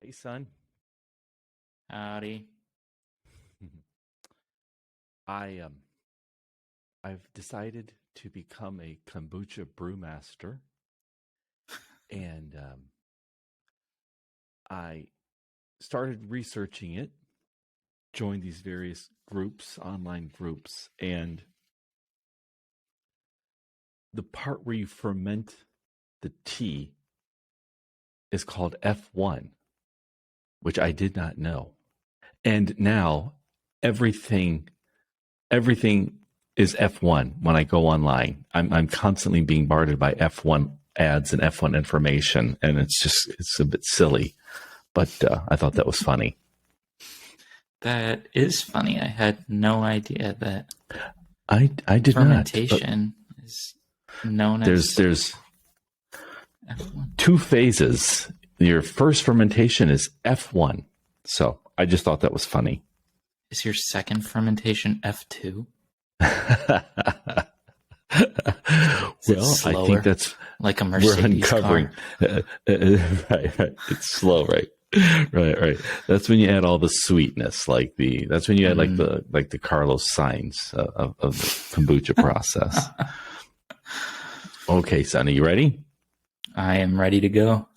Hey, son. Howdy. I I've decided to become a kombucha brewmaster, and I started researching it. Joined these various groups, online groups, and the part where you ferment the tea is called F1, which I did not know. And now everything is F1 when I go online. I'm constantly being bombarded by F1 ads and F1 information, and it's a bit silly, but I thought that was funny. That is funny. I had no idea that I did fermentation is known as there's F1. two phases. Your first fermentation is F1. So I just thought that was funny. Is your second fermentation F2? Well, I think that's like a Mercedes we're uncovering. car. Right. It's slow, right? Right. That's when you add all the sweetness, that's when you add like the Carlos Sainz of the kombucha process. Okay, son, are you ready? I am ready to go.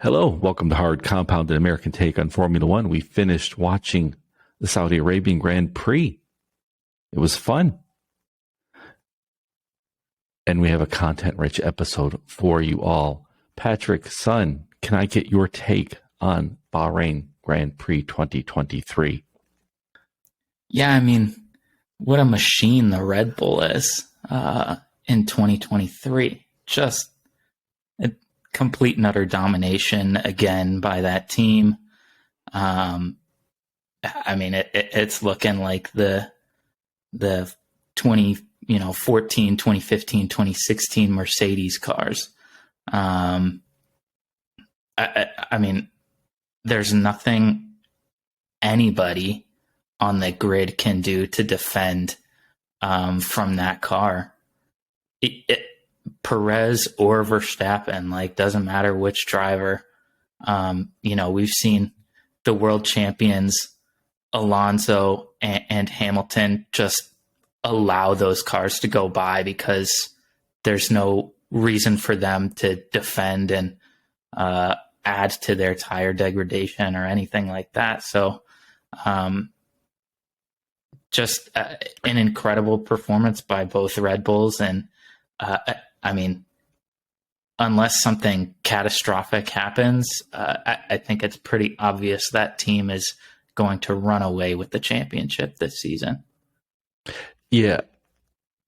Hello, welcome to Hard Compounded American Take on Formula One. We finished watching the Saudi Arabian Grand Prix. It was fun. And we have a content-rich episode for you all. Patrick, son, can I get your take on Bahrain Grand Prix 2023? Yeah, I mean, what a machine the Red Bull is in 2023. Just a complete and utter domination again by that team. I mean, it's looking like the 2014, 2015, 2016 Mercedes cars. I mean, there's nothing anybody on the grid can do to defend from that car. Perez or Verstappen, doesn't matter which driver. We've seen the world champions Alonso and Hamilton just allow those cars to go by because there's no reason for them to defend and add to their tire degradation or anything like that. So just an incredible performance by both Red Bulls. And I mean, unless something catastrophic happens, I think it's pretty obvious that team is going to run away with the championship this season. Yeah,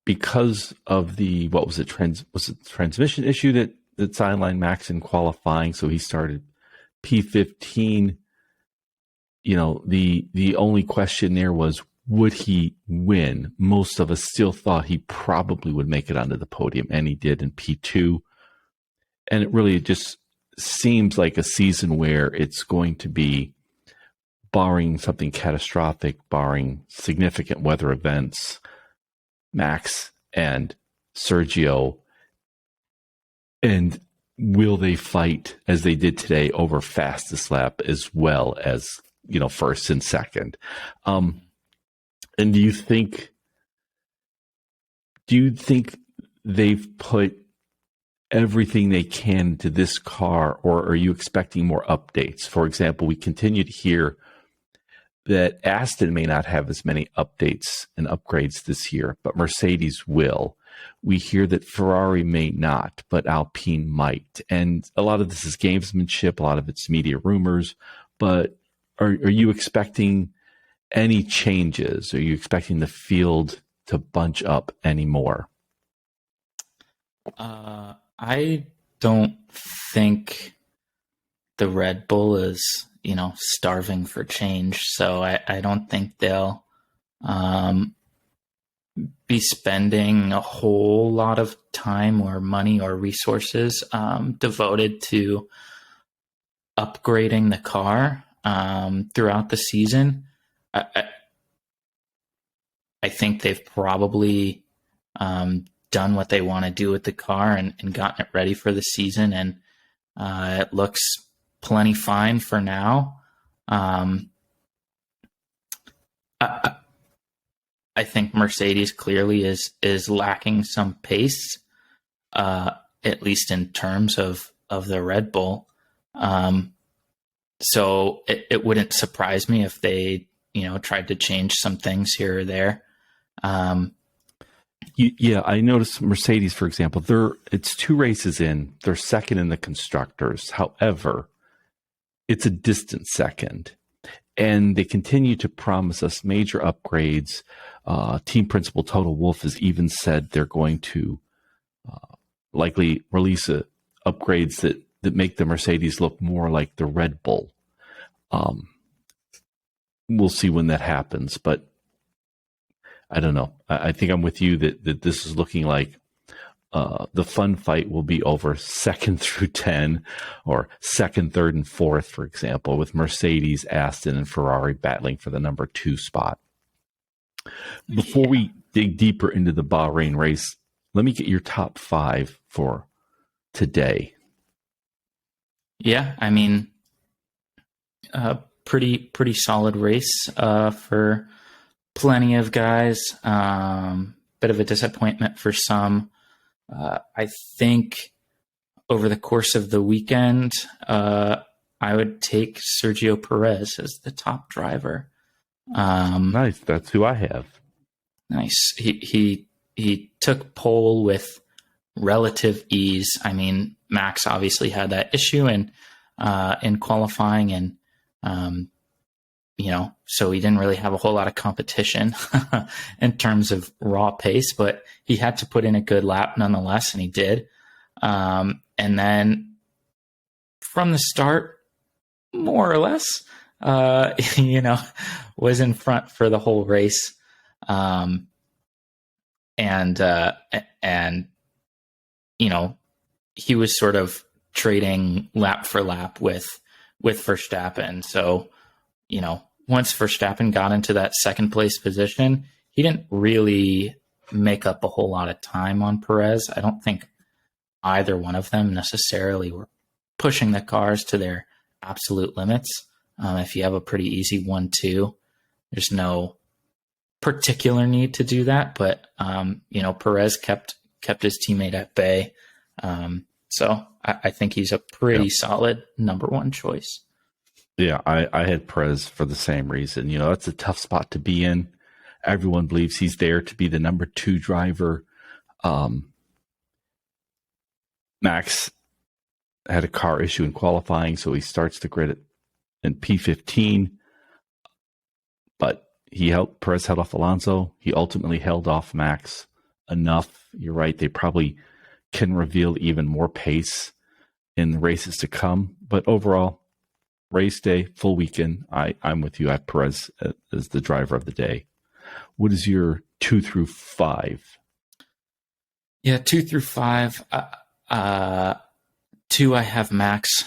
because of the transmission issue that sidelined Max in qualifying, so he started P15. The only question there was, would he win? Most of us still thought he probably would make it onto the podium, and he did in P2. And it really just seems like a season where it's going to be, barring something catastrophic, barring significant weather events, Max and Sergio. And will they fight as they did today over fastest lap as well as, first and second? And do you think they've put everything they can into this car, or are you expecting more updates? For example, we continue to hear that Aston may not have as many updates and upgrades this year, but Mercedes will. We hear that Ferrari may not, but Alpine might. And a lot of this is gamesmanship, a lot of it's media rumors, but are you expecting any changes? Are you expecting the field to bunch up anymore? I don't think the Red Bull is, starving for change. So I don't think they'll be spending a whole lot of time or money or resources devoted to upgrading the car throughout the season. I think they've probably done what they want to do with the car and gotten it ready for the season. And It looks plenty fine for now. I think Mercedes clearly is lacking some pace, at least in terms of the Red Bull. So it wouldn't surprise me if they, tried to change some things here or there. Yeah, I noticed Mercedes, for example, it's 2 races in, they're second in the constructors. However, it's a distant second. And they continue to promise us major upgrades. Team principal Toto Wolff has even said they're going to likely release upgrades that make the Mercedes look more like the Red Bull. We'll see when that happens, but I don't know. I think I'm with you that this is looking like the fun fight will be over 2nd through 10, or 2nd, 3rd, and 4th, for example, with Mercedes, Aston, and Ferrari battling for the number 2 spot. Before we dig deeper into the Bahrain race, let me get your top 5 for today. Yeah, I mean, pretty solid race for plenty of guys. Bit of a disappointment for some. I think over the course of the weekend, I would take Sergio Perez as the top driver. Nice. That's who I have. Nice. He took pole with relative ease. I mean, Max obviously had that issue in qualifying, and so he didn't really have a whole lot of competition in terms of raw pace, but he had to put in a good lap nonetheless, and he did. And then from the start, more or less, was in front for the whole race. And he was sort of trading lap for lap with Verstappen. So, once Verstappen got into that 2nd place position, he didn't really make up a whole lot of time on Perez. I don't think either one of them necessarily were pushing the cars to their absolute limits. If you have a pretty easy 1-2, there's no particular need to do that. But, Perez kept his teammate at bay. So I think he's a pretty solid number 1 choice. Yeah, I had Perez for the same reason. That's a tough spot to be in. Everyone believes he's there to be the number 2 driver. Max had a car issue in qualifying, so he starts the grid in P15. But Perez held off Alonso. He ultimately held off Max enough. You're right, they probably can reveal even more pace in the races to come. But overall, race day, full weekend, I'm with you. I have Perez as the driver of the day. What is your 2 through 5? Yeah, 2 through 5. 2, I have Max.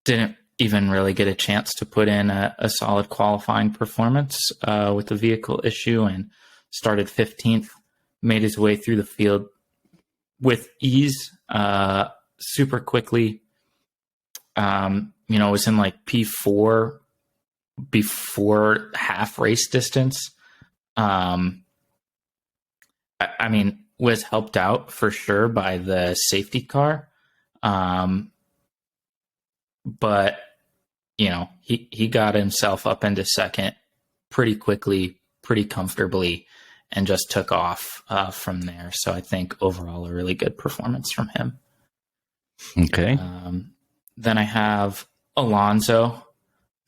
Didn't even really get a chance to put in a solid qualifying performance with the vehicle issue, and started 15th, made his way through the field with ease, super quickly. Was in like P4 before half race distance. I mean, was helped out for sure by the safety car. But he got himself up into 2nd pretty quickly, pretty comfortably, and just took off from there. So I think overall a really good performance from him. Okay. Then I have Alonso.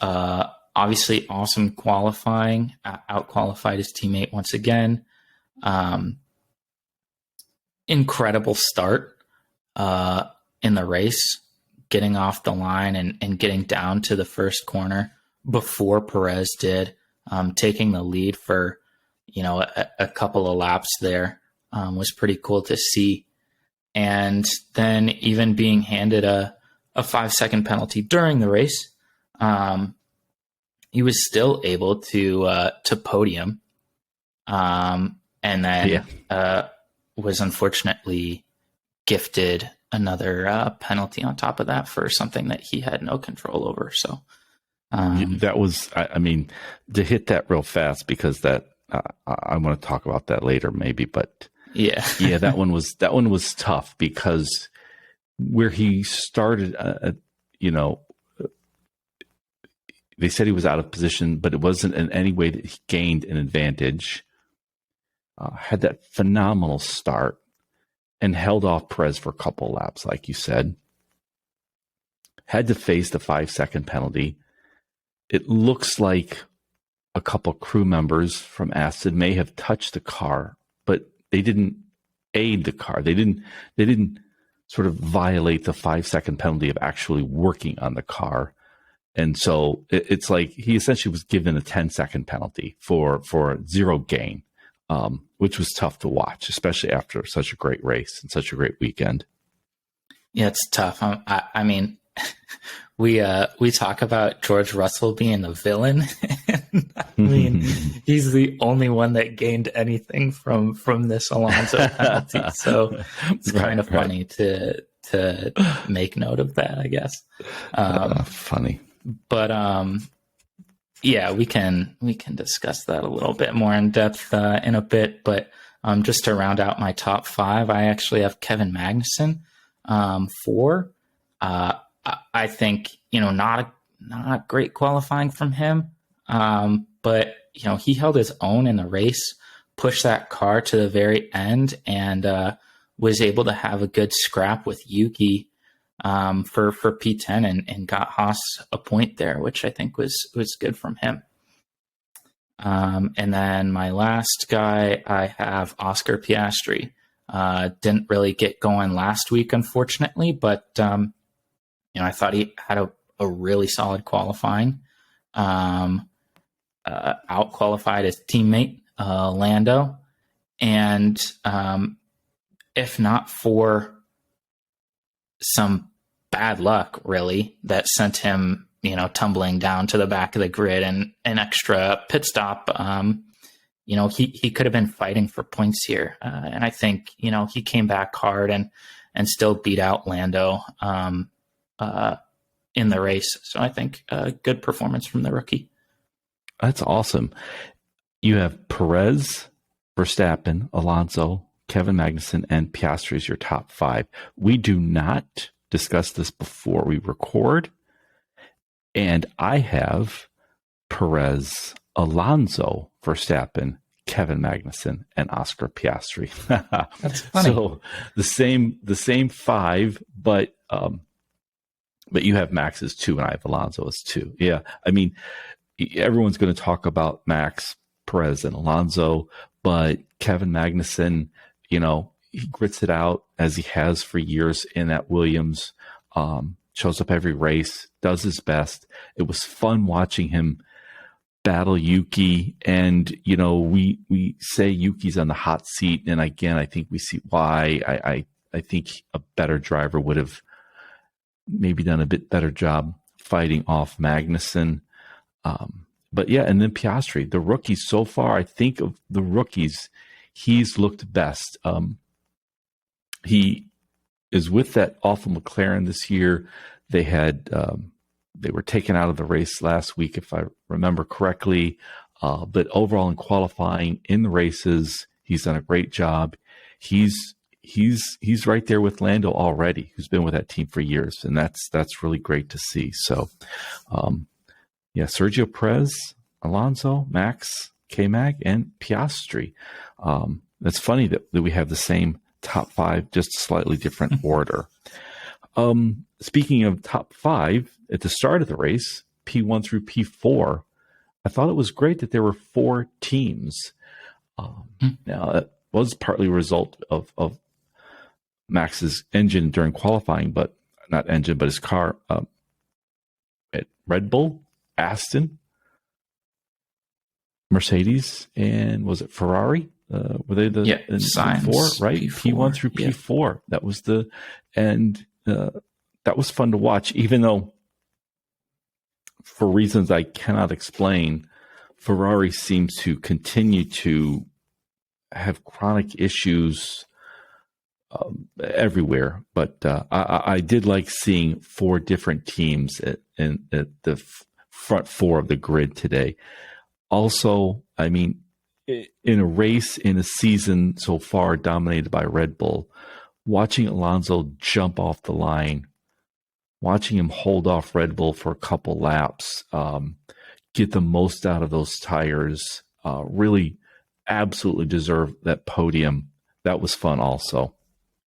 Obviously awesome qualifying, out-qualified his teammate once again. Incredible start in the race, getting off the line and getting down to the first corner before Perez did, taking the lead for, a couple of laps there, was pretty cool to see. And then even being handed a 5-second penalty during the race, he was still able to podium, and then was unfortunately gifted penalty on top of that for something that he had no control over. So that was, I mean, to hit that real fast, because that I want to talk about that later maybe, but yeah, that one was tough, because where he started, they said he was out of position, but it wasn't in any way that he gained an advantage. Had that phenomenal start and held off Perez for a couple laps, like you said. Had to face the 5-second penalty. It looks like a couple crew members from Aston may have touched the car, but they didn't aid the car. They didn't sort of violate the 5-second penalty of actually working on the car. And so it's like he essentially was given a 10-second penalty for zero gain, which was tough to watch, especially after such a great race and such a great weekend. Yeah, it's tough. I mean, we talk about George Russell being the villain. I mean, he's the only one that gained anything from this Alonso penalty. So it's kind of funny to make note of that, I guess. Funny. But yeah, we can discuss that a little bit more in depth in a bit. But just to round out my top 5, I actually have Kevin Magnussen 4. I think, not a great qualifying from him, but he held his own in the race, pushed that car to the very end, and was able to have a good scrap with Yuki for P10 and got Haas a point there, which I think was good from him. And then my last guy, I have Oscar Piastri. Didn't really get going last week, unfortunately, but I thought he had a really solid qualifying. Out-qualified his teammate Lando, and if not for some bad luck, really, that sent him, tumbling down to the back of the grid and an extra pit stop, he could have been fighting for points here. And I think, he came back hard and still beat out Lando in the race. So I think a good performance from the rookie. That's awesome. You have Perez, Verstappen, Alonso, Kevin Magnussen, and Piastri as your top 5. We do not discuss this before we record. And I have Perez, Alonso, Verstappen, Kevin Magnussen, and Oscar Piastri. That's funny. So the same 5, but you have Max as 2 and I have Alonso as 2. Yeah, I mean, everyone's going to talk about Max, Perez, and Alonso, but Kevin Magnussen, he grits it out as he has for years in that Williams. Shows up every race, does his best. It was fun watching him battle Yuki, and we say Yuki's on the hot seat, and again, I think we see why. I think a better driver would have maybe done a bit better job fighting off Magnussen. But yeah, and then Piastri, the rookies so far, I think of the rookies, he's looked best. He is with that awful McLaren this year. They had they were taken out of the race last week, if I remember correctly. But overall in qualifying, in the races, he's done a great job. He's right there with Lando already, who's been with that team for years, and that's really great to see. So, Sergio, Perez, Alonso, Max, K-Mag, and Piastri. It's funny that we have the same top 5, just slightly different order. Speaking of top 5, at the start of the race, P1 through P4, I thought it was great that there were 4 teams. Now, that was partly a result of Max's engine during qualifying, but not engine, but his car at Red Bull, Aston, Mercedes, and was it Ferrari? Were they the P4, right? P1 through P4. That was that was fun to watch, even though for reasons I cannot explain, Ferrari seems to continue to have chronic issues everywhere. But I did like seeing 4 different teams at the front 4 of the grid today. Also, I mean, in a race, in a season so far dominated by Red Bull, watching Alonso jump off the line, watching him hold off Red Bull for a couple laps, get the most out of those tires, really absolutely deserve that podium. That was fun also.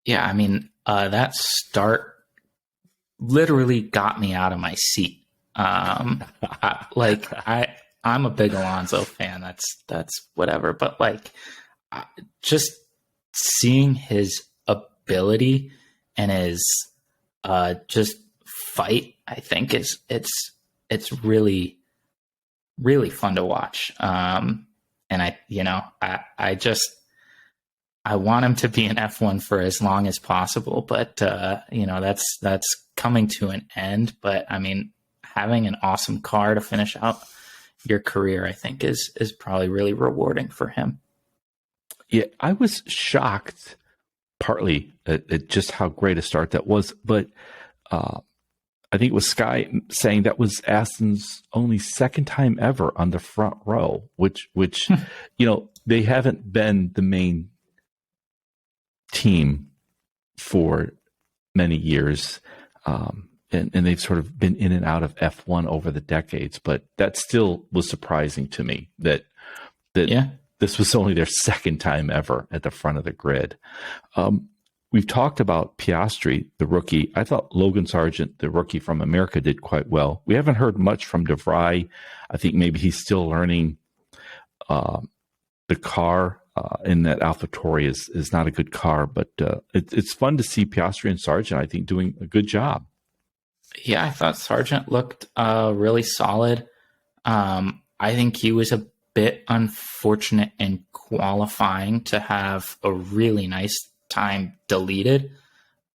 Yeah, I mean, that start literally got me out of my seat. I'm a big Alonso fan. That's whatever. But like, just seeing his ability and his just fight, I think it's really really fun to watch. And I want him to be in F1 for as long as possible, but that's coming to an end. But I mean, having an awesome car to finish out your career, I think is probably really rewarding for him. Yeah, I was shocked partly at just how great a start that was, but I think it was Sky saying that was Aston's only second time ever on the front row, which they haven't been the main team for many years. And they've sort of been in and out of F1 over the decades, but that still was surprising to me that this was only their second time ever at the front of the grid. We've talked about Piastri, the rookie. I thought Logan Sargent, the rookie from America, did quite well. We haven't heard much from De Vries. I think maybe he's still learning the car, and that AlphaTauri is not a good car, but it's fun to see Piastri and Sargent, I think, doing a good job. Yeah, I thought Sargent looked really solid. I think he was a bit unfortunate in qualifying to have a really nice time deleted,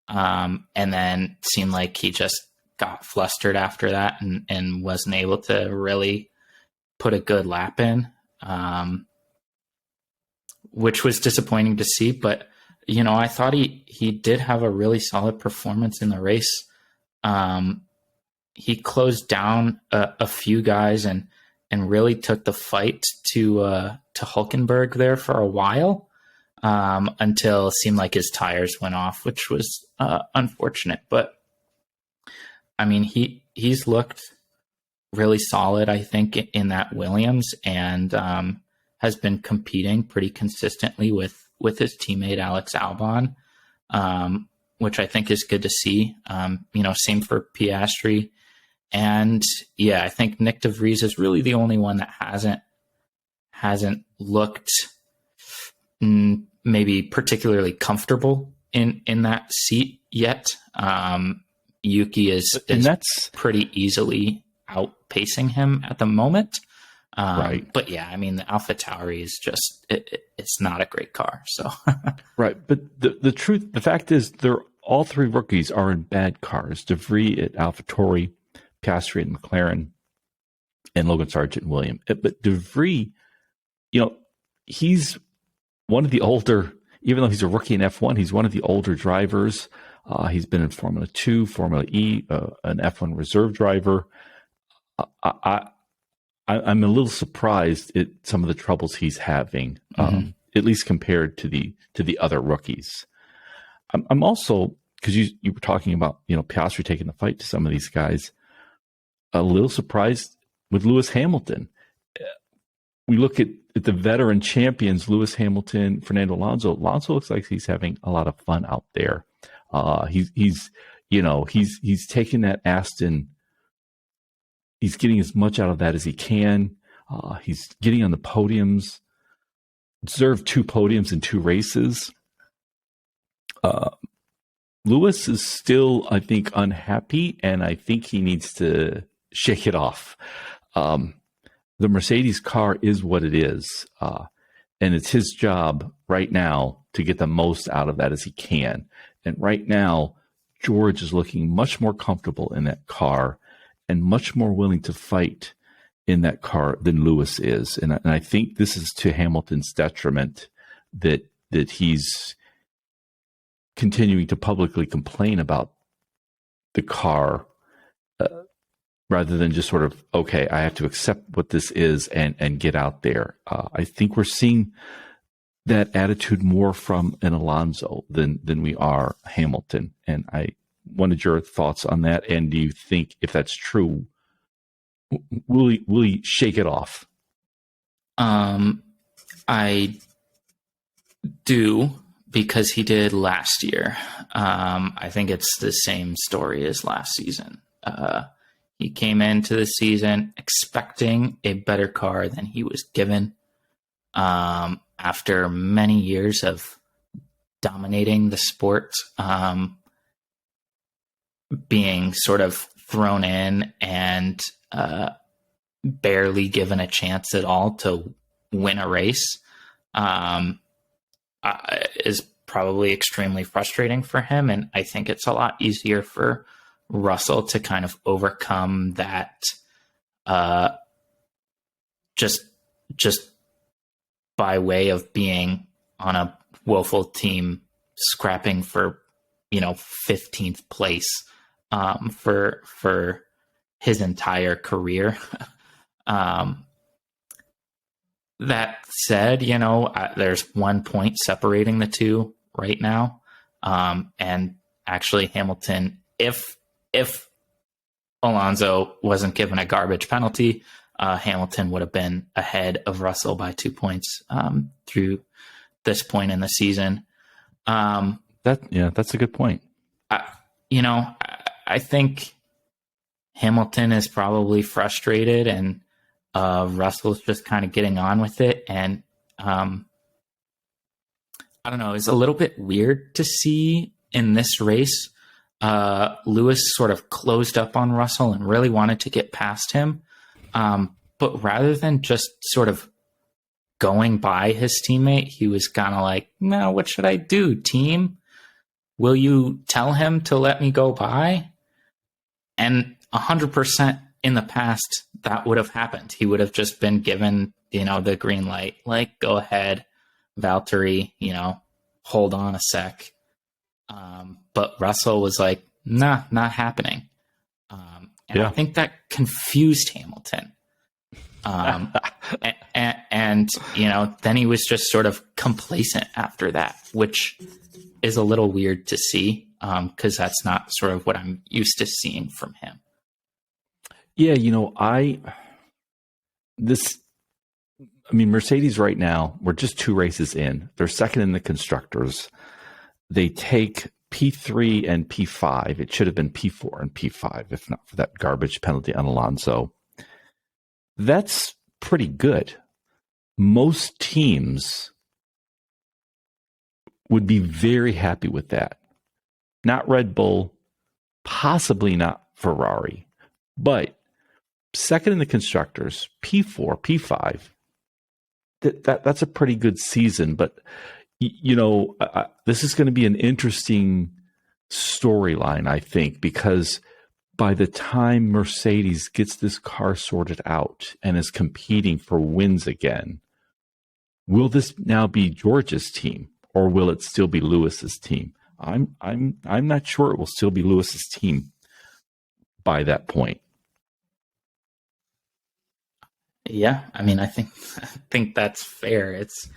and then seemed like he just got flustered after that and wasn't able to really put a good lap in, which was disappointing to see. But I thought he did have a really solid performance in the race. He closed down a few guys and really took the fight to Hülkenberg there for a while, until it seemed like his tires went off, which was unfortunate. But I mean, he's looked really solid, I think, in that Williams, and has been competing pretty consistently with his teammate Alex Albon, which I think is good to see. Same for Piastri. And yeah, I think Nick De Vries is really the only one that hasn't looked maybe particularly comfortable in that seat yet. Yuki is that's pretty easily outpacing him at the moment. Right. But yeah, I mean, the AlphaTauri is just, it's not a great car. So, right. But the fact is, all 3 rookies are in bad cars. De Vries at AlphaTauri, Piastri at McLaren, and Logan Sargent and Williams. But De Vries, he's one of the older, even though he's a rookie in F1, he's one of the older drivers. He's been in Formula 2, Formula E, an F1 reserve driver. I'm a little surprised at some of the troubles he's having, at least compared to the other rookies. I'm also, because you were talking about Piastri taking the fight to some of these guys, a little surprised with Lewis Hamilton. We look at the veteran champions, Lewis Hamilton, Fernando Alonso. Alonso looks like he's having a lot of fun out there. He's taking that Aston. He's getting as much out of that as he can. He's getting on the podiums. Deserved 2 podiums in 2 races. Lewis is still, I think, unhappy, and I think he needs to shake it off. The Mercedes car is what it is, and it's his job right now to get the most out of that as he can. And right now, George is looking much more comfortable in that car and much more willing to fight in that car than Lewis is. And I think this is to Hamilton's detriment that he's continuing to publicly complain about the car rather than just sort of, okay, I have to accept what this is and get out there. I think we're seeing that attitude more from an Alonso than we are Hamilton. And I wanted your thoughts on that. And do you think, if that's true, will he shake it off? I do, because he did last year. I think it's the same story as last season. He came into the season expecting a better car than he was given. After many years of dominating the sport, being sort of thrown in and barely given a chance at all to win a race, is probably extremely frustrating for him. And I think it's a lot easier for Russell to kind of overcome that, just by way of being on a woeful team, scrapping for 15th place for his entire career. That said, there's 1 point separating the two right now. And actually Hamilton, if Alonso wasn't given a garbage penalty, Hamilton would have been ahead of Russell by 2 points through this point in the season. That's a good point. I think Hamilton is probably frustrated, and Russell's just kind of getting on with it. And I don't know, it's a little bit weird to see in this race. Lewis sort of closed up on Russell and really wanted to get past him. But rather than just sort of going by his teammate, he was kind of like, no, what should I do, team? Will you tell him to let me go by? And 100% in the past, that would have happened. He would have just been given, the green light, like, go ahead, Valtteri, hold on a sec. But Russell was like, nah, not happening. I think that confused Hamilton. And then he was just sort of complacent after that, which is a little weird to see, because that's not sort of what I'm used to seeing from him. Yeah, Mercedes right now, we're just 2 races in. They're second in the constructors. They take P3 and P5. It should have been P4 and P5, if not for that garbage penalty on Alonso. That's pretty good. Most teams would be very happy with that. Not Red Bull, possibly not Ferrari, but second in the constructors, P4, P5. That's a pretty good season. But this is going to be an interesting storyline, I think, because by the time Mercedes gets this car sorted out and is competing for wins again, will this now be George's team, or will it still be Lewis's team? I'm not sure it will still be Lewis's team by that point. Yeah, I think that's fair. It's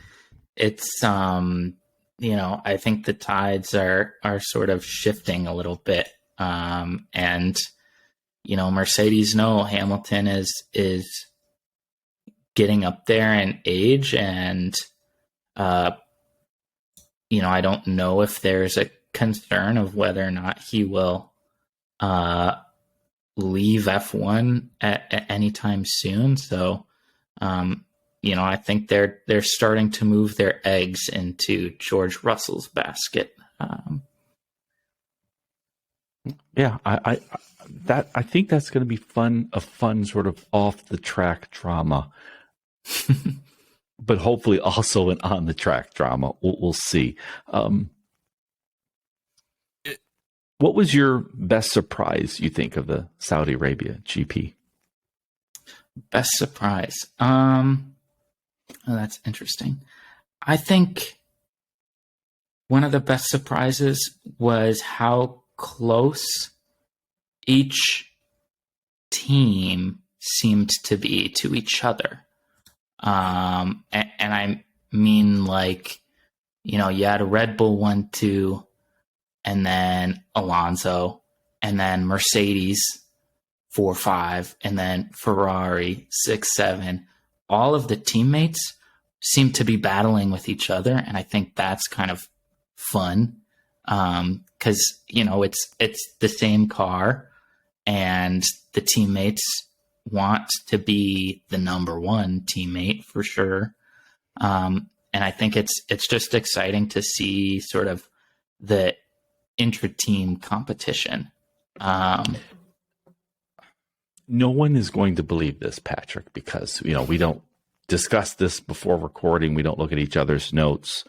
I think the tides are sort of shifting a little bit. And Mercedes know Hamilton is getting up there in age, and I don't know if there's a concern of whether or not he will leave F1 at any time soon. So I think they're starting to move their eggs into George Russell's basket. Yeah, I think that's going to be a fun sort of off the track drama, but hopefully also an on the track drama. We'll see. What was your best surprise, you think, of the Saudi Arabia GP? Best surprise. Oh, that's interesting. I think One of the best surprises was how close each team seemed to be to each other. And I mean, like, you had a Red Bull 1-2, and then Alonso, and then Mercedes 4-5, and then Ferrari 6-7. All of the teammates seem to be battling with each other, and I think that's kind of fun because it's the same car, and the teammates want to be the number one teammate for sure. And I think it's just exciting to see sort of the intra-team competition. No one is going to believe this, Patrick, because we don't discuss this before recording. We don't look at each other's notes.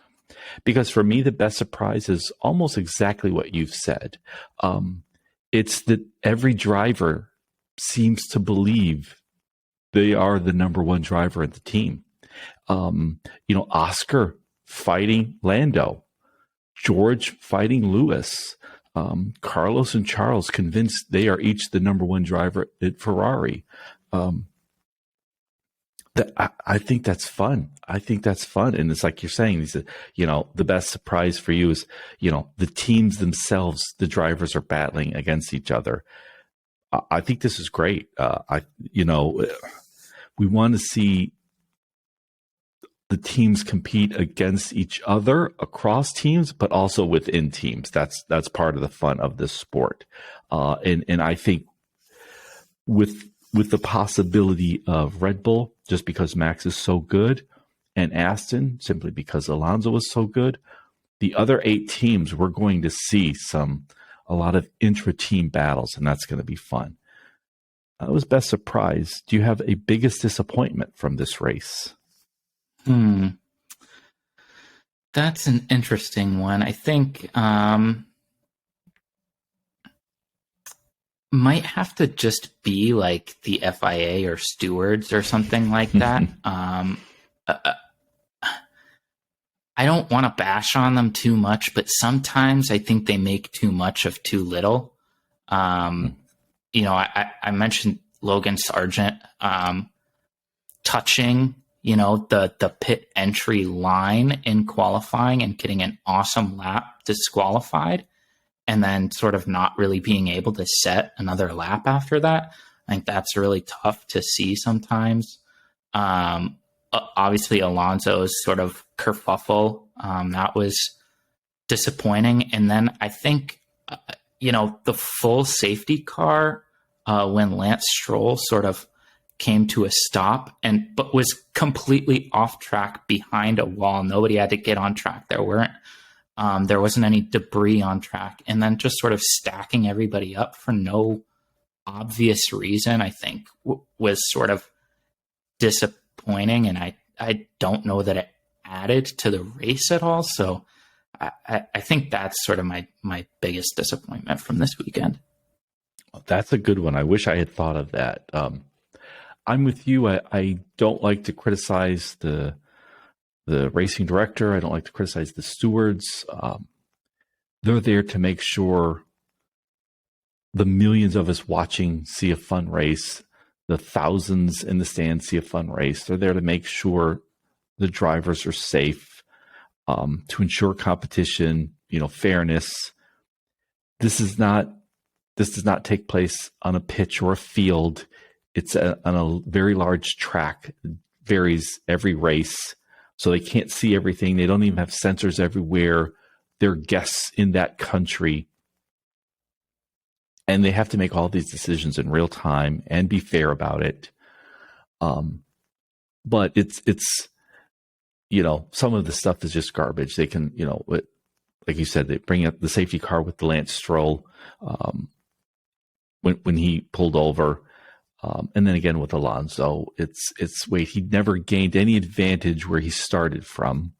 Because for me, the best surprise is almost exactly what you've said. It's that every driver seems to believe they are the number one driver at the team. Oscar fighting Lando, George fighting Lewis, Carlos and Charles convinced they are each the number one driver at Ferrari. I think that's fun. And it's like you're saying, the best surprise for you is, the teams themselves, the drivers are battling against each other. I think this is great. We want to see the teams compete against each other across teams, but also within teams. That's part of the fun of this sport. And I think with the possibility of Red Bull, just because Max is so good, and Aston, simply because Alonso was so good, the other 8 teams, we're going to see a lot of intra-team battles, and that's going to be fun. That was best surprise. Do you have a biggest disappointment from this race? That's an interesting one. I think might have to just be like the FIA or stewards or something like that. I don't want to bash on them too much, but sometimes I think they make too much of too little. I mentioned Logan Sargent touching, the pit entry line in qualifying and getting an awesome lap disqualified, and then sort of not really being able to set another lap after that. I think that's really tough to see sometimes. Obviously, Alonso's sort of kerfuffle, that was disappointing. And then I think, the full safety car, when Lance Stroll sort of came to a stop but was completely off track behind a wall. Nobody had to get on track. There wasn't any debris on track, and then just sort of stacking everybody up for no obvious reason, I think was sort of disappointing. And I don't know that it added to the race at all. So I think that's sort of my biggest disappointment from this weekend. That's a good one. I wish I had thought of that. I'm with you. I don't like to criticize the racing director. I don't like to criticize the stewards. They're there to make sure the millions of us watching see a fun race, the thousands in the stands see a fun race. They're there to make sure the drivers are safe, to ensure competition, fairness. This does not take place on a pitch or a field. It's on a very large track. It varies every race. So they can't see everything. They don't even have sensors everywhere. They're guests in that country. And they have to make all these decisions in real time and be fair about it. But it's some of the stuff is just garbage. They can, like you said, they bring up the safety car with the Lance Stroll when he pulled over. And then again with Alonso, wait, he never gained any advantage where he started from.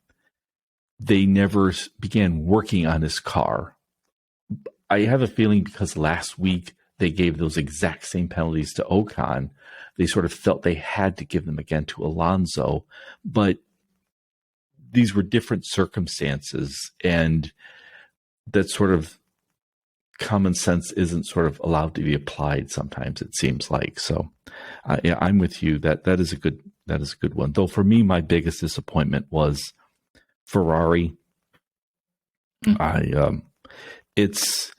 They never began working on his car. I have a feeling because last week they gave those exact same penalties to Ocon, they sort of felt they had to give them again to Alonso, but these were different circumstances, and that sort of common sense isn't sort of allowed to be applied sometimes, it seems like. So yeah, I'm with you. That is a good one. Though for me, my biggest disappointment was Ferrari. It's,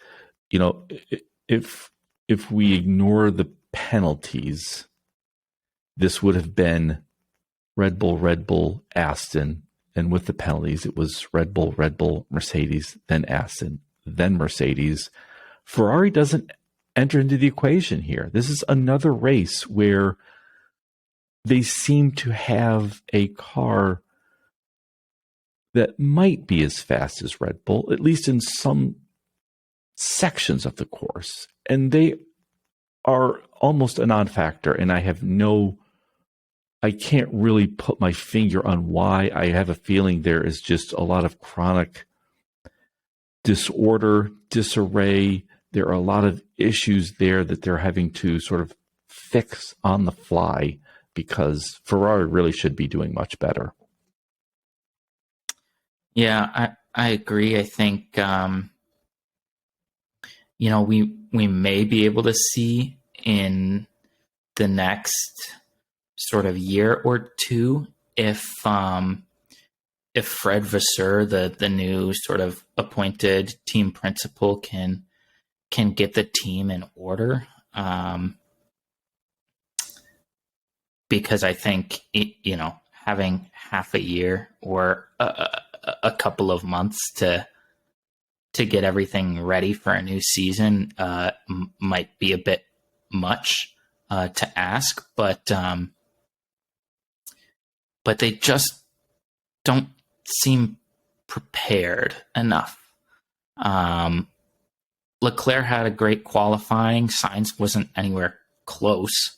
if we ignore the penalties, this would have been Red Bull, Aston, and with the penalties, it was Red Bull, Mercedes, then Aston, then Mercedes. Ferrari doesn't enter into the equation here. This is another race where they seem to have a car that might be as fast as Red Bull, at least in some sections of the course. And they are almost a non-factor. And I can't really put my finger on why. I have a feeling there is just a lot of chronic disorder, disarray. There are a lot of issues there that they're having to sort of fix on the fly, because Ferrari really should be doing much better. Yeah, I agree. I think, we may be able to see in the next sort of year or two if Fred Vasseur, the new sort of appointed team principal, can get the team in order. Because I think, having half a year or a couple of months to get everything ready for a new season might be a bit much to ask, but they just don't seem prepared enough. Leclerc had a great qualifying. Sainz wasn't anywhere close.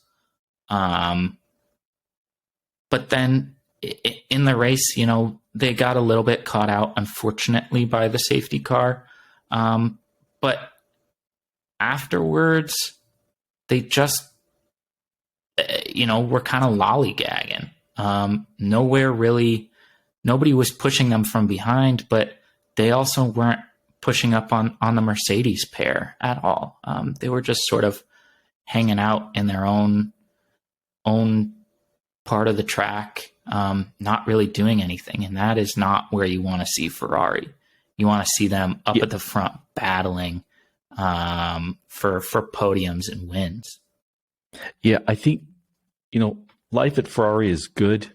But then in the race, they got a little bit caught out, unfortunately, by the safety car. But afterwards, they just, were kind of lollygagging. Nobody was pushing them from behind, but they also weren't pushing up on the Mercedes pair at all. They were just sort of hanging out in their own part of the track, not really doing anything. And that is not where you want to see Ferrari. You want to see them up at the front battling for podiums and wins. Yeah, I think, life at Ferrari is good.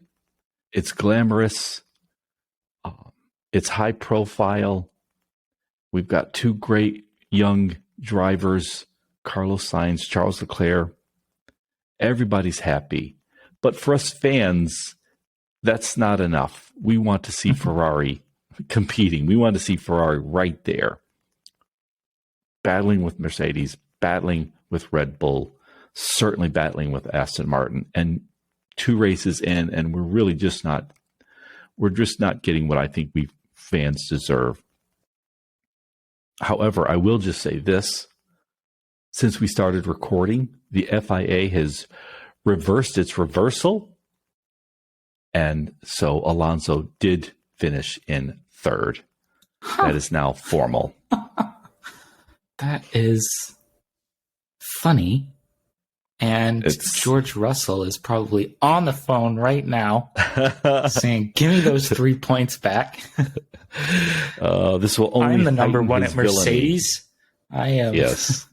It's glamorous. It's high profile. We've got two great young drivers, Carlos Sainz, Charles Leclerc. Everybody's happy. But for us fans, that's not enough. We want to see Ferrari competing. We want to see Ferrari right there, battling with Mercedes, battling with Red Bull, certainly battling with Aston Martin. And 2 races in, and we're just not getting what I think we fans deserve. However, I will just say this. Since we started recording, the FIA has reversed its reversal. And so Alonso did finish in 3rd. That is now formal. That is funny. And George Russell is probably on the phone right now saying, give me those 3 points back. This will only I'm the number one at Mercedes. I am. Yes.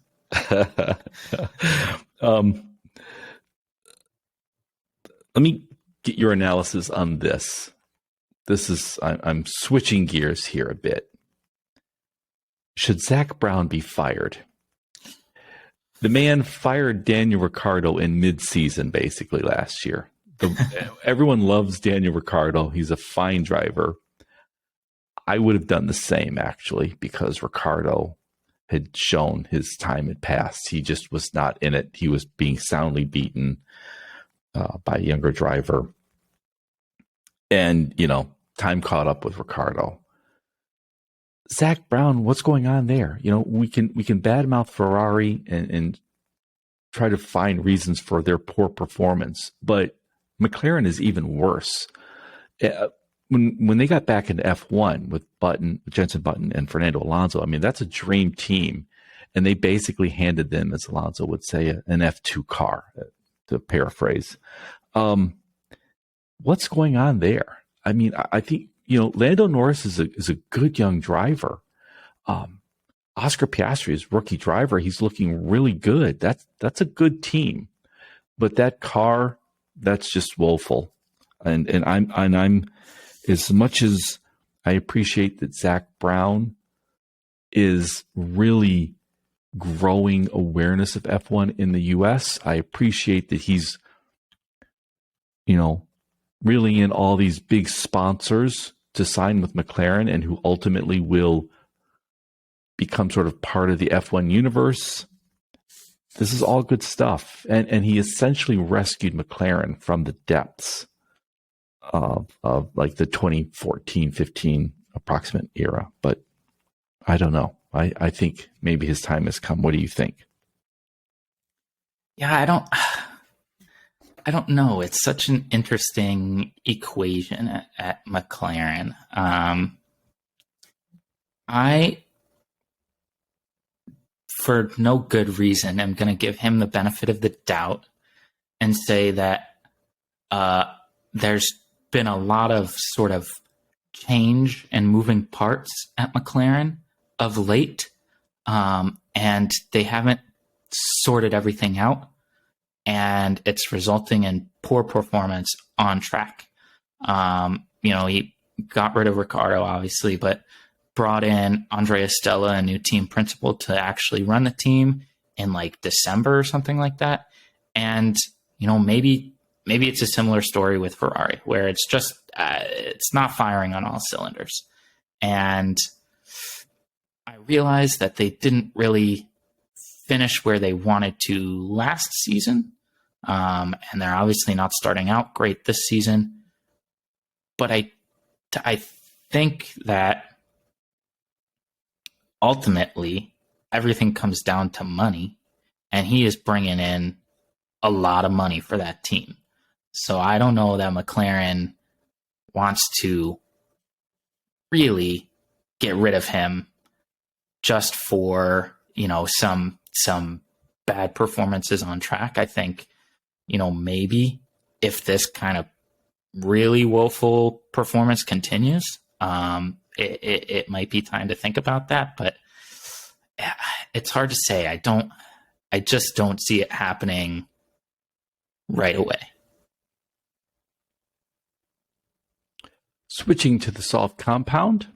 Let me get your analysis on this. I'm switching gears here a bit. Should Zach Brown be fired? The man fired Daniel Ricciardo in mid-season, basically, last year. Everyone loves Daniel Ricciardo. He's a fine driver. I would have done the same, actually, because Ricciardo had shown his time had passed. He just was not in it. He was being soundly beaten by a younger driver. And, time caught up with Ricciardo. Zach Brown, what's going on there? We can badmouth Ferrari and try to find reasons for their poor performance, but McLaren is even worse. when they got back into F1 with Jenson Button and Fernando Alonso, I mean, that's a dream team. And they basically handed them, as Alonso would say, an F2 car, to paraphrase. What's going on there? I mean, I think, Lando Norris is a good young driver. Oscar Piastri is rookie driver. He's looking really good. That's a good team. But that car, that's just woeful. And I'm as much as I appreciate that Zach Brown is really growing awareness of F1 in the US, I appreciate that he's, reeling in all these big sponsors to sign with McLaren and who ultimately will become sort of part of the F1 universe. This is all good stuff. And he essentially rescued McLaren from the depths of like the 2014-15 approximate era. But I don't know. I think maybe his time has come. What do you think? Yeah, I don't know. It's such an interesting equation at McLaren. I, for no good reason, am going to give him the benefit of the doubt and say that there's been a lot of sort of change and moving parts at McLaren of late, and they haven't sorted everything out, and it's resulting in poor performance on track. He got rid of Ricardo, obviously, but brought in Andrea Stella, a new team principal, to actually run the team in like December or something like that. And, maybe it's a similar story with Ferrari, where it's just, it's not firing on all cylinders. And I realized that they didn't really finish where they wanted to last season. And they're obviously not starting out great this season. But I think that ultimately everything comes down to money, and he is bringing in a lot of money for that team. So I don't know that McLaren wants to really get rid of him just for, some bad performances on track. I think, maybe if this kind of really woeful performance continues, it might be time to think about that, but it's hard to say. I just don't see it happening right away. Switching to the soft compound,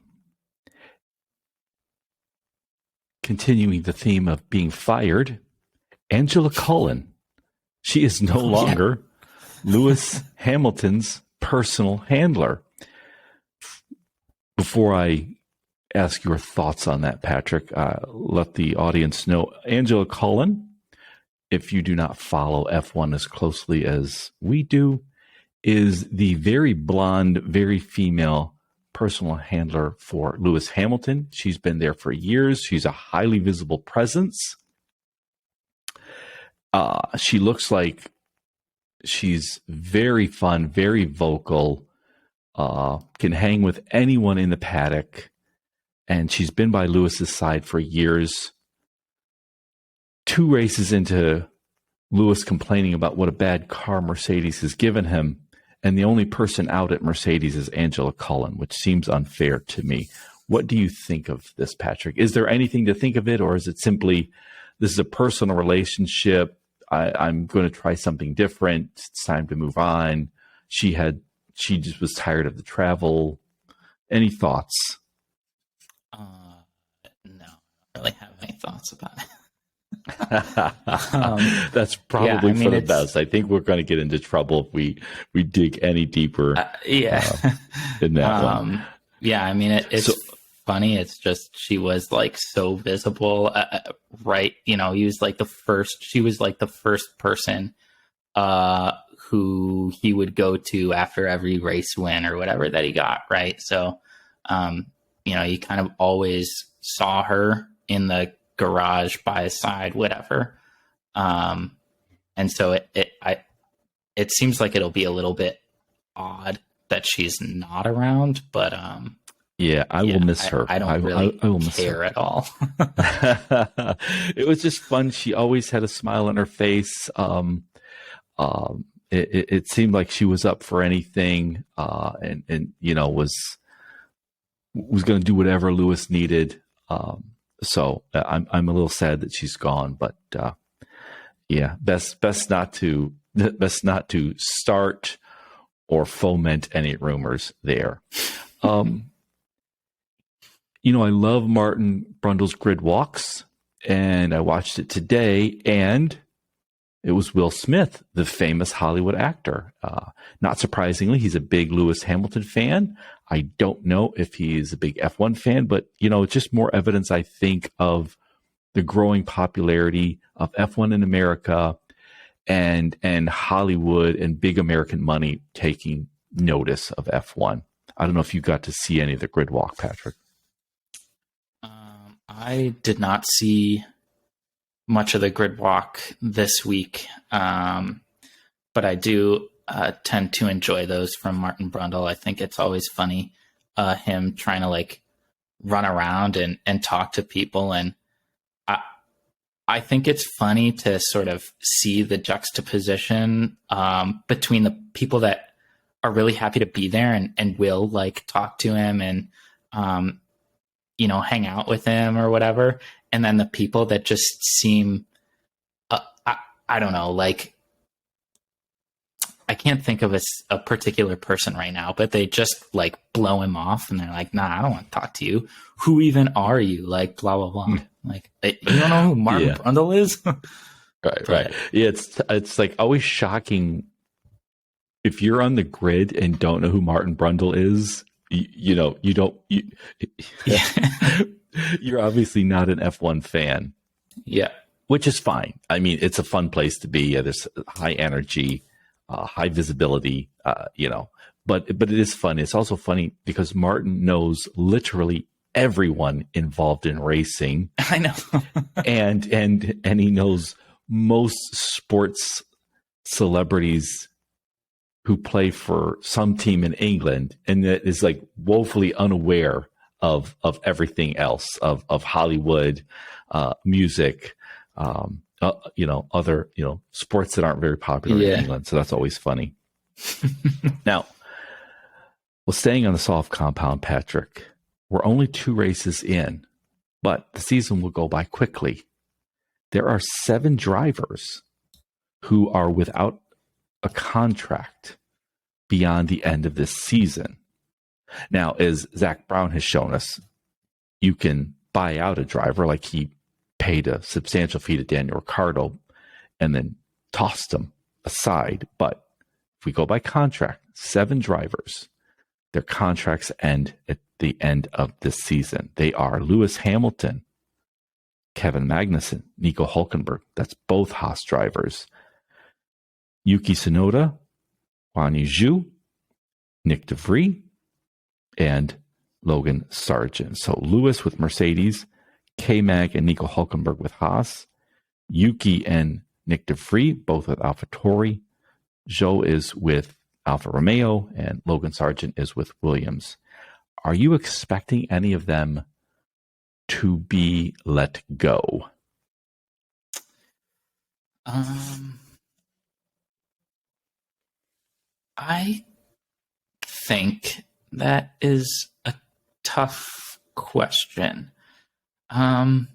continuing the theme of being fired, Angela Cullen. She is no longer Lewis Hamilton's personal handler. Before I ask your thoughts on that, Patrick, let the audience know Angela Cullen, if you do not follow F1 as closely as we do, is the very blonde, very female personal handler for Lewis Hamilton. She's been there for years. She's a highly visible presence. She looks like she's very fun, very vocal, can hang with anyone in the paddock, and she's been by Lewis's side for years. 2 races into Lewis complaining about what a bad car Mercedes has given him, and the only person out at Mercedes is Angela Cullen, which seems unfair to me. What do you think of this, Patrick? Is there anything to think of it, or is it simply this is a personal relationship? I'm going to try something different. It's time to move on. She just was tired of the travel. Any thoughts? No, I don't really have any thoughts about it. That's probably for the best. I think we're going to get into trouble if we dig any deeper. In that one. Yeah, I mean it's funny. It's just she was like so visible, right? He was like the first. She was like the first person who he would go to after every race win or whatever that he got, right? So, you kind of always saw her in the garage by his side, whatever. And so it seems like it'll be a little bit odd that she's not around, but yeah, I will miss her. I don't really I will miss care her. at all. It was just fun. She always had a smile on her face. It seemed like she was up for anything, and was going to do whatever Lewis needed. So I'm a little sad that she's gone, but yeah, best not to start or foment any rumors there. I love Martin Brundle's grid walks, and I watched it today, and it was Will Smith, the famous Hollywood actor. Not surprisingly, he's a big Lewis Hamilton fan. I don't know if he's a big F1 fan, but it's just more evidence, I think, of the growing popularity of F1 in America, and Hollywood and big American money taking notice of F1. I don't know if you got to see any of the grid walk, Patrick. I did not see much of the grid walk this week, but I do tend to enjoy those from Martin Brundle. I think it's always funny him trying to like run around and talk to people, and I think it's funny to sort of see the juxtaposition between the people that are really happy to be there and will like talk to him and hang out with him or whatever, and then the people that just seem I don't know, like I can't think of a particular person right now, but they just like blow him off and they're like, nah, I don't want to talk to you. Who even are you? Like blah blah blah. Like you don't know who Martin Brundle is? Right. Yeah, it's like always shocking if you're on the grid and don't know who Martin Brundle is. You're obviously not an F1 fan. Yeah. Which is fine. I mean, it's a fun place to be. There's high energy, high visibility, but it is fun. It's also funny because Martin knows literally everyone involved in racing. I know. and he knows most sports celebrities who play for some team in England, and that is like woefully unaware of everything else, of Hollywood, music, other sports that aren't very popular in England. So that's always funny. Now, staying on the soft compound, Patrick, we're only 2 races in, but the season will go by quickly. There are 7 drivers who are without a contract beyond the end of this season. Now, as Zach Brown has shown us, you can buy out a driver, like he paid a substantial fee to Daniel Ricciardo and then tossed him aside. But if we go by contract, 7 drivers, their contracts end at the end of this season. They are Lewis Hamilton, Kevin Magnussen, Nico Hülkenberg. That's both Haas drivers. Yuki Tsunoda, Guan Yu Zhu, Nick DeVries, and Logan Sargent. So Lewis with Mercedes, K-Mag and Nico Hülkenberg with Haas, Yuki and Nick DeVries, both with AlphaTauri. Zhou is with Alfa Romeo, and Logan Sargent is with Williams. Are you expecting any of them to be let go? I think that is a tough question. I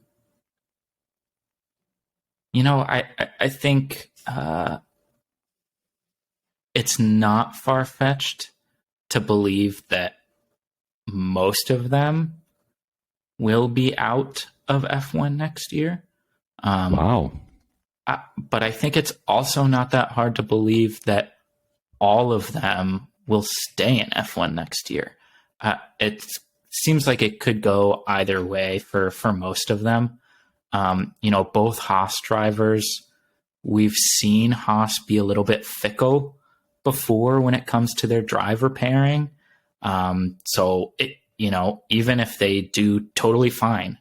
think it's not far-fetched to believe that most of them will be out of F1 next year. Wow. But I think it's also not that hard to believe that all of them will stay in F1 next year. It seems like it could go either way for most of them. Both Haas drivers, we've seen Haas be a little bit fickle before when it comes to their driver pairing. So even if they do totally fine,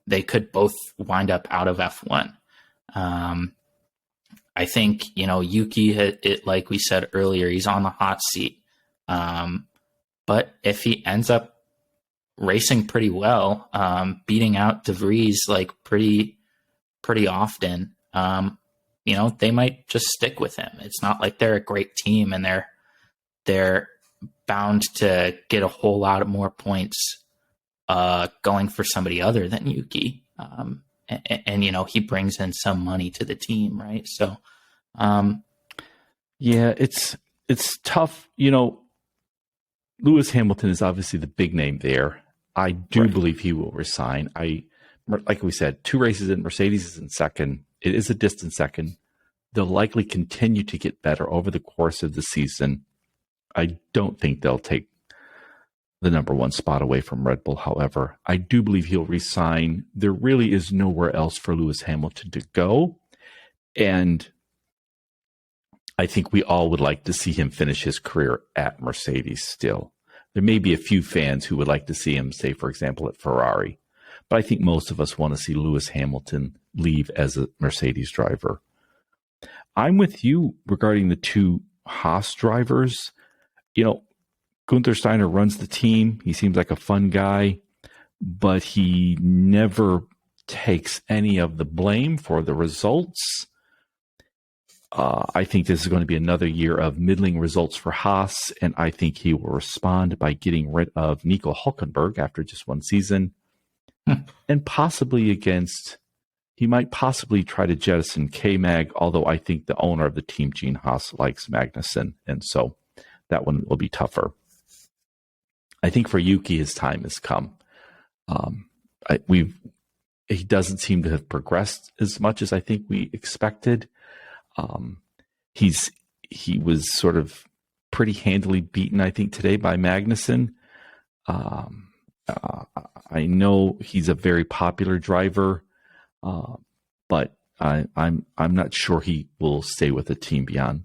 they could both wind up out of F1. I think, Yuki, like we said earlier, he's on the hot seat. But if he ends up racing pretty well, beating out De Vries like pretty often, they might just stick with him. It's not like they're a great team and they're bound to get a whole lot of more points going for somebody other than Yuki. And he brings in some money to the team, right? So, yeah, it's tough. Lewis Hamilton is obviously the big name there. I do believe he will resign. Like we said, 2 races in, Mercedes is in second. It is a distant second. They'll likely continue to get better over the course of the season. I don't think they'll take the number 1 spot away from Red Bull. However, I do believe he'll resign. There really is nowhere else for Lewis Hamilton to go. And I think we all would like to see him finish his career at Mercedes still. There may be a few fans who would like to see him, say, for example, at Ferrari. But I think most of us want to see Lewis Hamilton leave as a Mercedes driver. I'm with you regarding the 2 Haas drivers. Gunther Steiner runs the team. He seems like a fun guy, but he never takes any of the blame for the results. I think this is going to be another year of middling results for Haas, and I think he will respond by getting rid of Nico Hülkenberg after just 1 season, and he might possibly try to jettison K-Mag, although I think the owner of the team, Gene Haas, likes Magnussen, and so that one will be tougher. I think for Yuki, his time has come. He doesn't seem to have progressed as much as I think we expected. He was sort of pretty handily beaten, I think, today by Magnussen. I know he's a very popular driver, but I'm not sure he will stay with the team beyond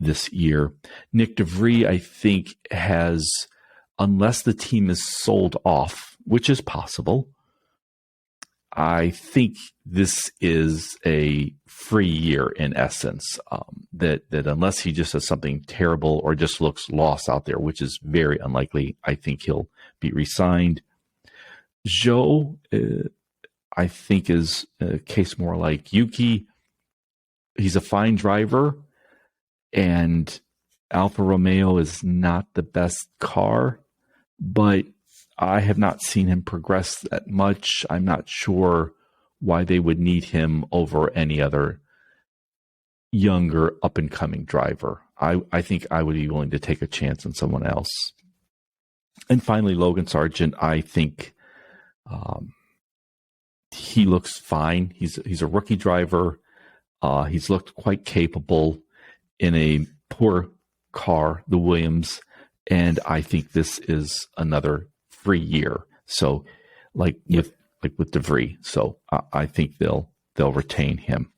this year. Nick De Vries, I think, has, unless the team is sold off, which is possible, I think this is a free year in essence. That unless he just does something terrible or just looks lost out there, which is very unlikely, I think he'll be re-signed. Zhou, I think, is a case more like Yuki. He's a fine driver, and Alfa Romeo is not the best car, but I have not seen him progress that much. I'm not sure why they would need him over any other younger, up-and-coming driver. I think I would be willing to take a chance on someone else. And finally, Logan Sargent, I think he looks fine. He's a rookie driver. He's looked quite capable in a poor car, the Williams, and I think this is another free year. So, like with De Vries, so I think they'll retain him.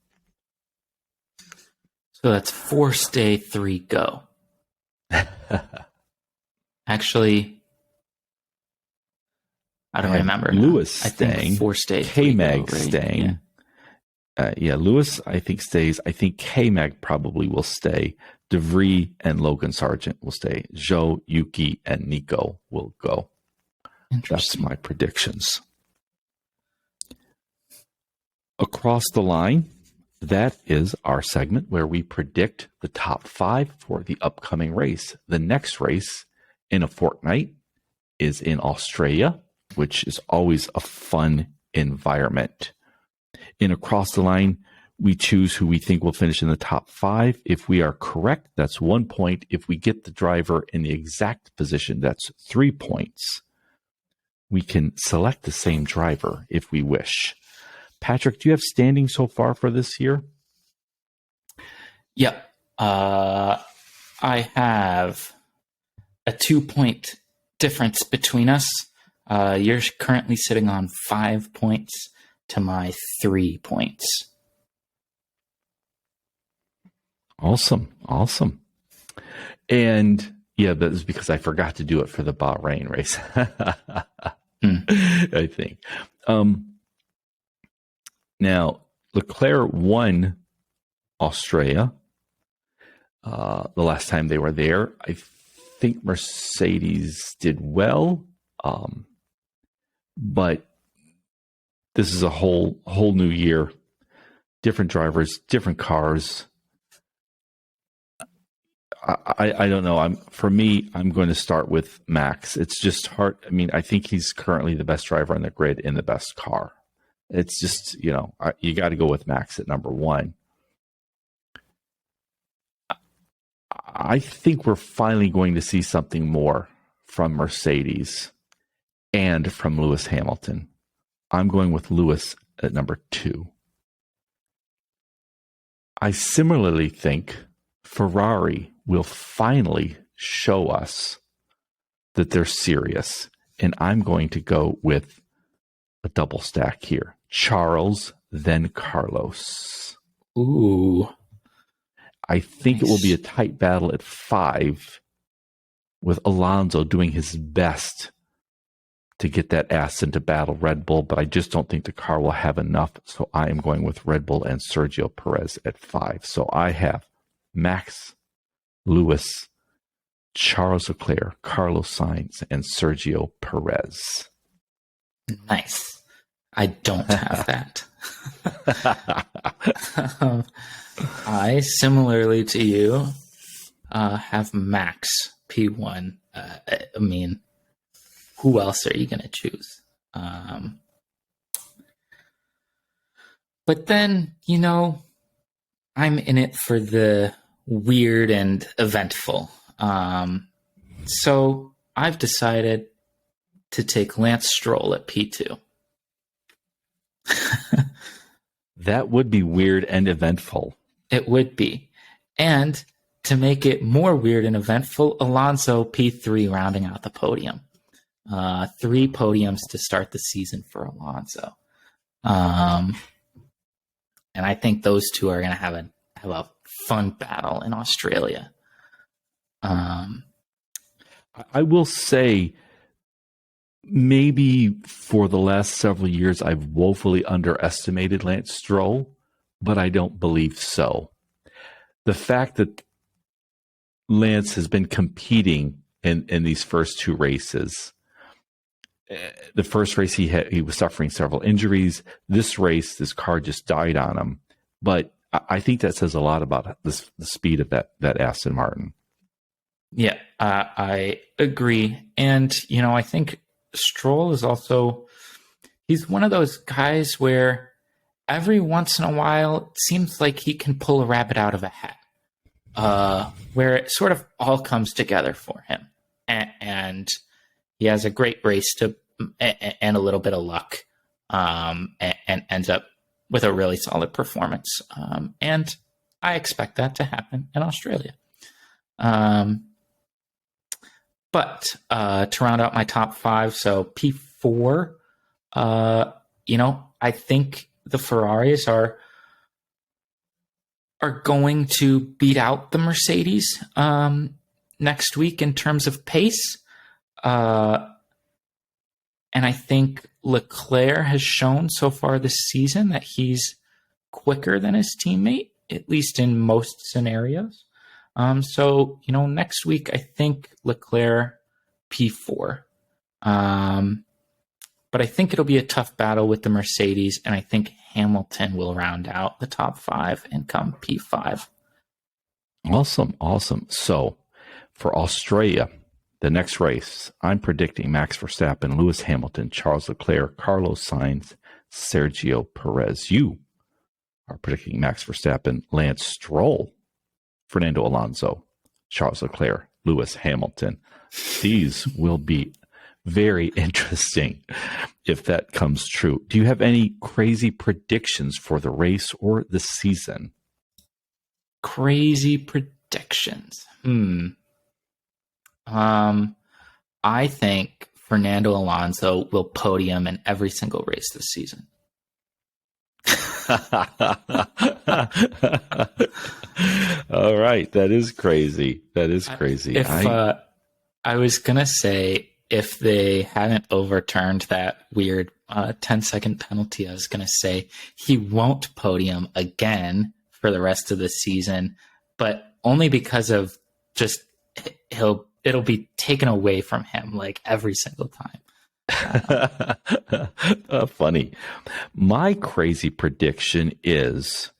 So that's 4 stay, 3 go. Actually, I don't remember. Lewis staying. I think 4 stay, 3 K-Mag go, right? staying. Lewis, I think, stays. I think K-Mag probably will stay. De Vries and Logan Sargent will stay. Zhou, Yuki, and Nico will go. That's my predictions. Across the line, that is our segment where we predict the top 5 for the upcoming race. The next race in a fortnight is in Australia, which is always a fun environment. In Across the Line, we choose who we think will finish in the top 5. If we are correct, that's 1 point. If we get the driver in the exact position, that's 3 points. We can select the same driver if we wish. Patrick, do you have standing so far for this year? Yep. I have a 2-point difference between us. You're currently sitting on 5 points to my 3 points. Awesome. And yeah, that is because I forgot to do it for the Bahrain race. I think. Now, Leclerc won Australia. The last time they were there, I think Mercedes did well, but this is a whole new year. Different drivers, different cars. I don't know. I'm going to start with Max. It's just hard. I mean, I think he's currently the best driver on the grid in the best car. It's just, you got to go with Max at number one. I think we're finally going to see something more from Mercedes and from Lewis Hamilton. I'm going with Lewis at number two. I similarly think Ferrari will finally show us that they're serious. And I'm going to go with a double stack here. Charles, then Carlos. Ooh. I think It will be a tight battle at 5 with Alonso doing his best to get that Aston to battle Red Bull, but I just don't think the car will have enough. So I am going with Red Bull and Sergio Perez at 5. So I have Max, Lewis, Charles Leclerc, Carlos Sainz, and Sergio Perez. Nice. I don't have that. I, similarly to you, have Max P1. I mean, who else are you going to choose? But then, I'm in it for the weird and eventful. So I've decided to take Lance Stroll at P2. That would be weird and eventful. It would be. And to make it more weird and eventful, Alonso P3 rounding out the podium. 3 podiums to start the season for Alonso. And I think those two are going to have a fun battle in Australia. I will say, maybe for the last several years, I've woefully underestimated Lance Stroll, but I don't believe so. The fact that Lance has been competing in these first 2 races. The first race he was suffering several injuries. This race, this car just died on him. But I think that says a lot about the speed of that Aston Martin. Yeah, I agree. And, I think Stroll is also, he's one of those guys where every once in a while it seems like he can pull a rabbit out of a hat, where it sort of all comes together for him. And he has a great race and a little bit of luck, and ends up with a really solid performance. And I expect that to happen in Australia. But to round out my top 5, so P4, I think the Ferraris are going to beat out the Mercedes next week in terms of pace. And I think Leclerc has shown so far this season that he's quicker than his teammate, at least in most scenarios. So, next week, I think Leclerc P4. But I think it'll be a tough battle with the Mercedes, and I think Hamilton will round out the top 5 and come P5. Awesome. So, for Australia, the next race, I'm predicting Max Verstappen, Lewis Hamilton, Charles Leclerc, Carlos Sainz, Sergio Perez. You are predicting Max Verstappen, Lance Stroll, Fernando Alonso, Charles Leclerc, Lewis Hamilton. These will be very interesting if that comes true. Do you have any crazy predictions for the race or the season? Crazy predictions. I think Fernando Alonso will podium in every single race this season. All right, that is crazy. Crazy. I was gonna say, if they hadn't overturned that weird 10-second penalty, I was gonna say he won't podium again for the rest of the season, but only because of just it'll be taken away from him like every single time. Funny. My crazy prediction is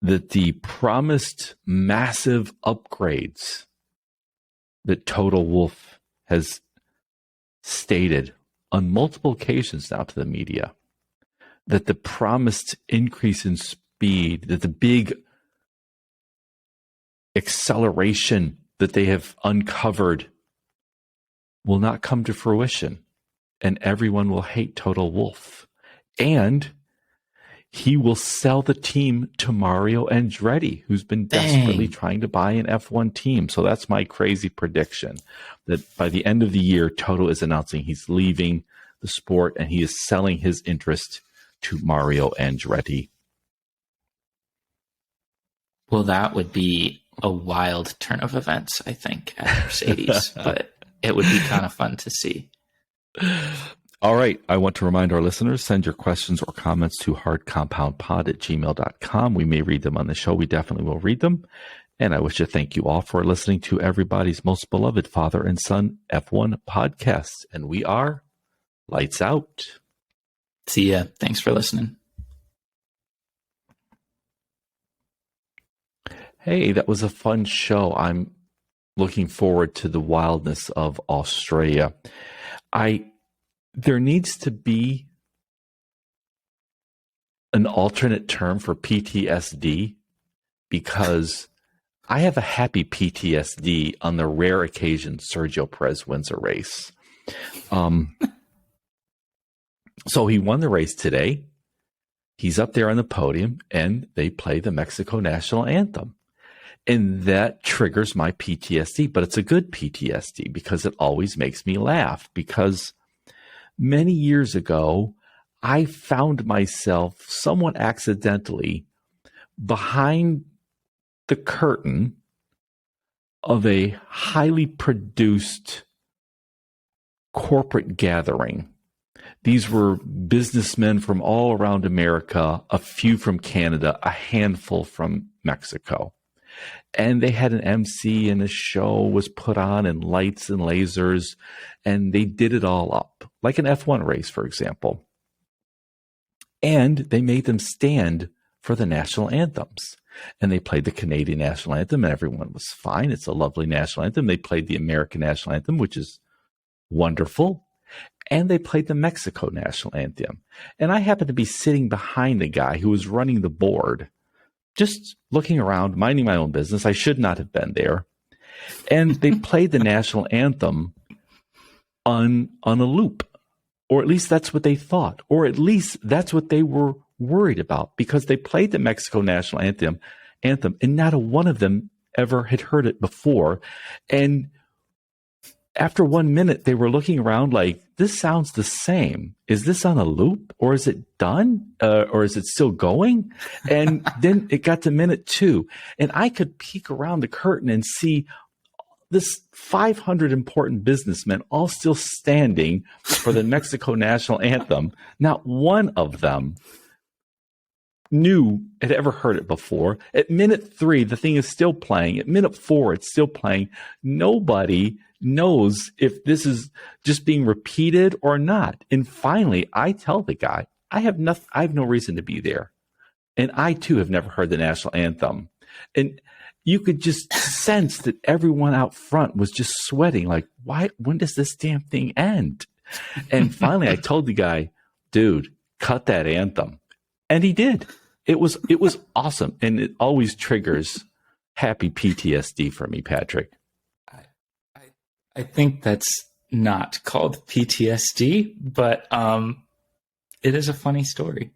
that the promised massive upgrades that Total Wolff has stated on multiple occasions now to the media, that the promised increase in speed, that the big acceleration that they have uncovered will not come to fruition, and everyone will hate Total Wolff. And he will sell the team to Mario Andretti, who's been desperately trying to buy an F1 team. So that's my crazy prediction, that by the end of the year, Toto is announcing he's leaving the sport and he is selling his interest to Mario Andretti. Well, that would be a wild turn of events, I think, at Mercedes, but it would be kind of fun to see. All right. I want to remind our listeners, send your questions or comments to hardcompoundpod@gmail.com. We may read them on the show. We definitely will read them. And I wish to thank you all for listening to everybody's most beloved father and son F1 podcast. And we are lights out. See ya. Thanks for listening. Hey, that was a fun show. I'm looking forward to the wildness of Australia. There needs to be an alternate term for PTSD, because I have a happy PTSD on the rare occasion Sergio Perez wins a race. So he won the race today. He's up there on the podium and they play the Mexico national anthem. And that triggers my PTSD, but it's a good PTSD because it always makes me laugh. Because many years ago, I found myself somewhat accidentally behind the curtain of a highly produced corporate gathering. These were businessmen from all around America, a few from Canada, a handful from Mexico. And they had an MC and a show was put on and lights and lasers, and they did it all up, like an F1 race, for example. And they made them stand for the national anthems. And they played the Canadian national anthem, and everyone was fine. It's a lovely national anthem. They played the American national anthem, which is wonderful. And they played the Mexico national anthem. And I happened to be sitting behind the guy who was running the board, just looking around, minding my own business. I should not have been there. And they played the national anthem on a loop. Or at least that's what they thought. Or at least that's what they were worried about, because they played the Mexico national anthem, and not a one of them ever had heard it before. And after 1 minute, they were looking around like, this sounds the same. Is this on a loop, or is it done? Or is it still going? And then it got to minute 2, and I could peek around the curtain and see this 500 important businessmen all still standing for the Mexico national anthem. Not one of them had ever heard it before. At minute 3, the thing is still playing. At minute 4, it's still playing. Nobody knows if this is just being repeated or not. And finally, I tell the guy, I have no reason to be there. And I too have never heard the national anthem. And you could just sense that everyone out front was just sweating, like, when does this damn thing end? And finally I told the guy, dude, cut that anthem. And he did. It was awesome. And it always triggers happy PTSD for me, Patrick. I think that's not called PTSD, but it is a funny story.